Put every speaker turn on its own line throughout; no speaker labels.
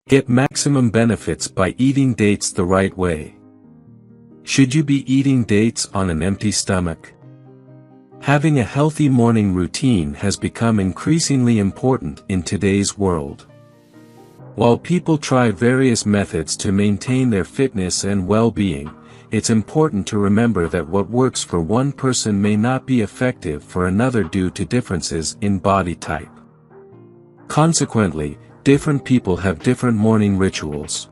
Get maximum benefits by eating dates the right way. Should you be eating dates on an empty stomach? Having a healthy morning routine has become increasingly important in today's world. While people try various methods to maintain their fitness and well-being, it's important to remember that what works for one person may not be effective for another due to differences in body type. Consequently, different people have different morning rituals.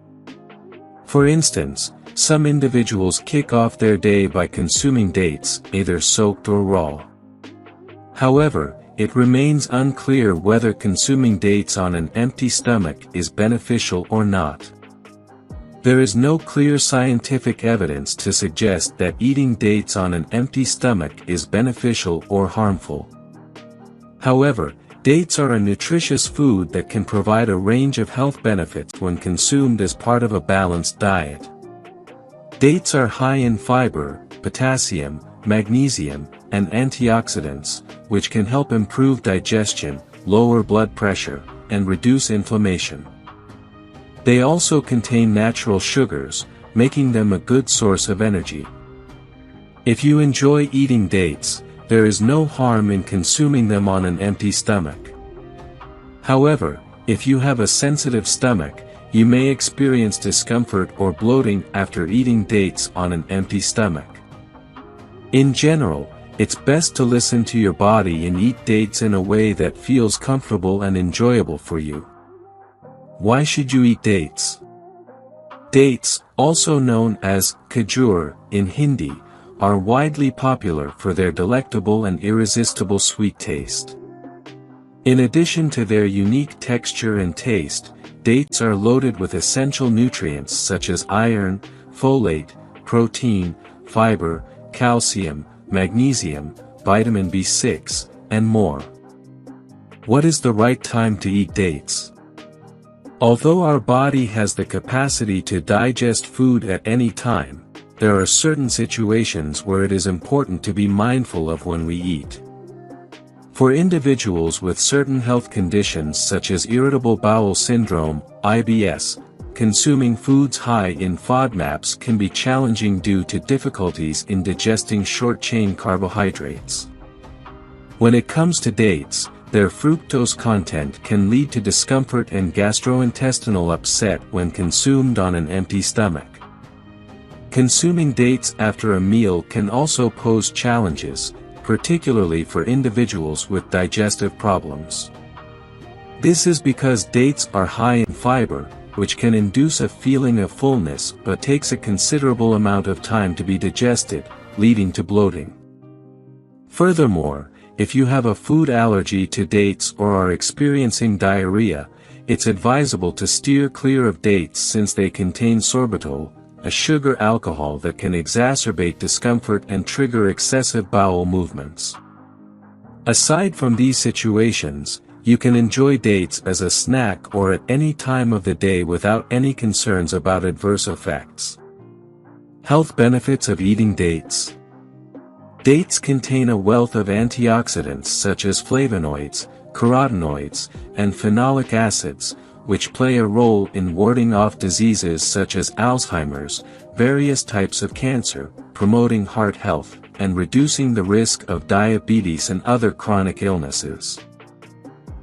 For instance, some individuals kick off their day by consuming dates, either soaked or raw. However, it remains unclear whether consuming dates on an empty stomach is beneficial or not. There is no clear scientific evidence to suggest that eating dates on an empty stomach is beneficial or harmful. However, dates are a nutritious food that can provide a range of health benefits when consumed as part of a balanced diet. Dates are high in fiber, potassium, magnesium, and antioxidants, which can help improve digestion, lower blood pressure, and reduce inflammation. They also contain natural sugars, making them a good source of energy. If you enjoy eating dates, there is no harm in consuming them on an empty stomach. However, if you have a sensitive stomach, you may experience discomfort or bloating after eating dates on an empty stomach. In general, it's best to listen to your body and eat dates in a way that feels comfortable and enjoyable for you. Why should you eat dates? Dates, also known as khajur in Hindi, are widely popular for their delectable and irresistible sweet taste. In addition to their unique texture and taste, dates are loaded with essential nutrients such as iron, folate, protein, fiber, calcium, magnesium, vitamin B6, and more. What is the right time to eat dates? Although our body has the capacity to digest food at any time, there are certain situations where it is important to be mindful of when we eat. For individuals with certain health conditions such as irritable bowel syndrome, IBS, consuming foods high in FODMAPs can be challenging due to difficulties in digesting short-chain carbohydrates. When it comes to dates, their fructose content can lead to discomfort and gastrointestinal upset when consumed on an empty stomach. Consuming dates after a meal can also pose challenges, particularly for individuals with digestive problems. This is because dates are high in fiber, which can induce a feeling of fullness but takes a considerable amount of time to be digested, leading to bloating. Furthermore, if you have a food allergy to dates or are experiencing diarrhea, it's advisable to steer clear of dates since they contain sorbitol, a sugar alcohol that can exacerbate discomfort and trigger excessive bowel movements. Aside from these situations, you can enjoy dates as a snack or at any time of the day without any concerns about adverse effects. Health benefits of eating dates. Dates contain a wealth of antioxidants such as flavonoids, carotenoids, and phenolic acids, which play a role in warding off diseases such as Alzheimer's, various types of cancer, promoting heart health, and reducing the risk of diabetes and other chronic illnesses.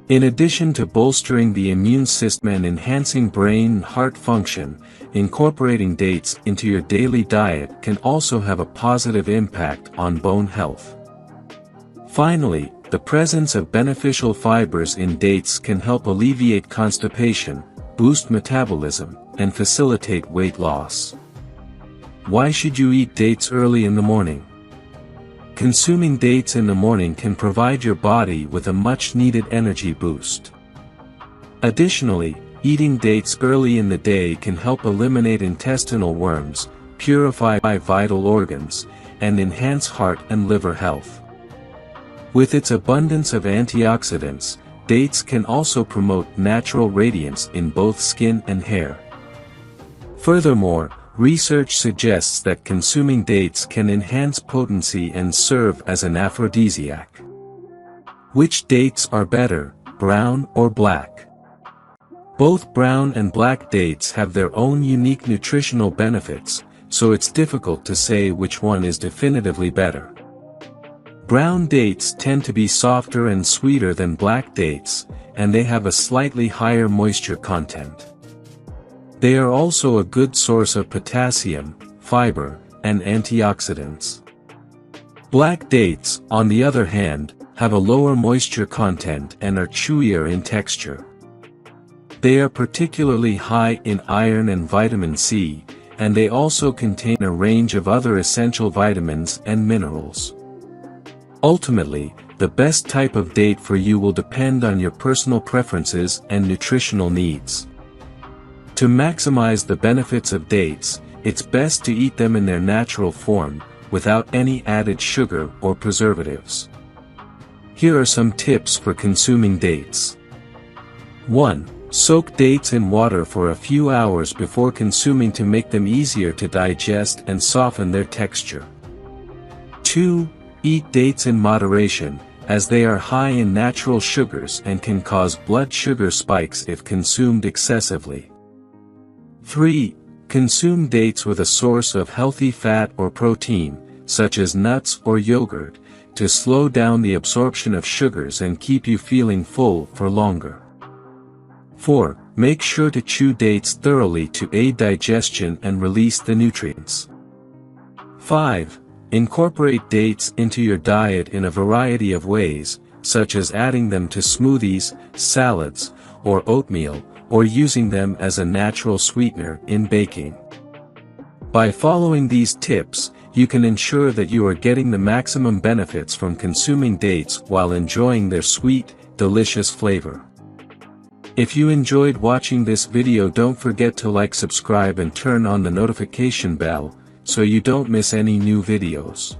In addition to bolstering the immune system and enhancing brain and heart function, incorporating dates into your daily diet can also have a positive impact on bone health. Finally, the presence of beneficial fibers in dates can help alleviate constipation, boost metabolism, and facilitate weight loss. Why should you eat dates early in the morning? Consuming dates in the morning can provide your body with a much-needed energy boost. Additionally, eating dates early in the day can help eliminate intestinal worms, purify vital organs, and enhance heart and liver health. With its abundance of antioxidants, dates can also promote natural radiance in both skin and hair. Furthermore, research suggests that consuming dates can enhance potency and serve as an aphrodisiac. Which dates are better, brown or black? Both brown and black dates have their own unique nutritional benefits, so it's difficult to say which one is definitively better. Brown dates tend to be softer and sweeter than black dates, and they have a slightly higher moisture content. They are also a good source of potassium, fiber, and antioxidants. Black dates, on the other hand, have a lower moisture content and are chewier in texture. They are particularly high in iron and vitamin C, and they also contain a range of other essential vitamins and minerals. Ultimately, the best type of date for you will depend on your personal preferences and nutritional needs. To maximize the benefits of dates, it's best to eat them in their natural form, without any added sugar or preservatives. Here are some tips for consuming dates. 1. Soak dates in water for a few hours before consuming to make them easier to digest and soften their texture. 2. Eat dates in moderation, as they are high in natural sugars and can cause blood sugar spikes if consumed excessively. 3. Consume dates with a source of healthy fat or protein, such as nuts or yogurt, to slow down the absorption of sugars and keep you feeling full for longer. 4. Make sure to chew dates thoroughly to aid digestion and release the nutrients. 5. Incorporate dates into your diet in a variety of ways, such as adding them to smoothies, salads, or oatmeal, or using them as a natural sweetener in baking. By following these tips, you can ensure that you are getting the maximum benefits from consuming dates while enjoying their sweet, delicious flavor. If you enjoyed watching this video, don't forget to like, subscribe and turn on the notification bell, so you don't miss any new videos.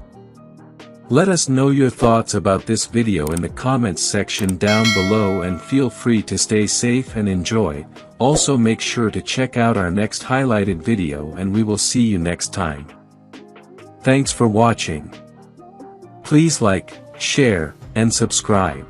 Let us know your thoughts about this video in the comments section down below, and feel free to stay safe and enjoy. Also make sure to check out our next highlighted video, and we will see you next time. Thanks for watching. Please like, share, and subscribe.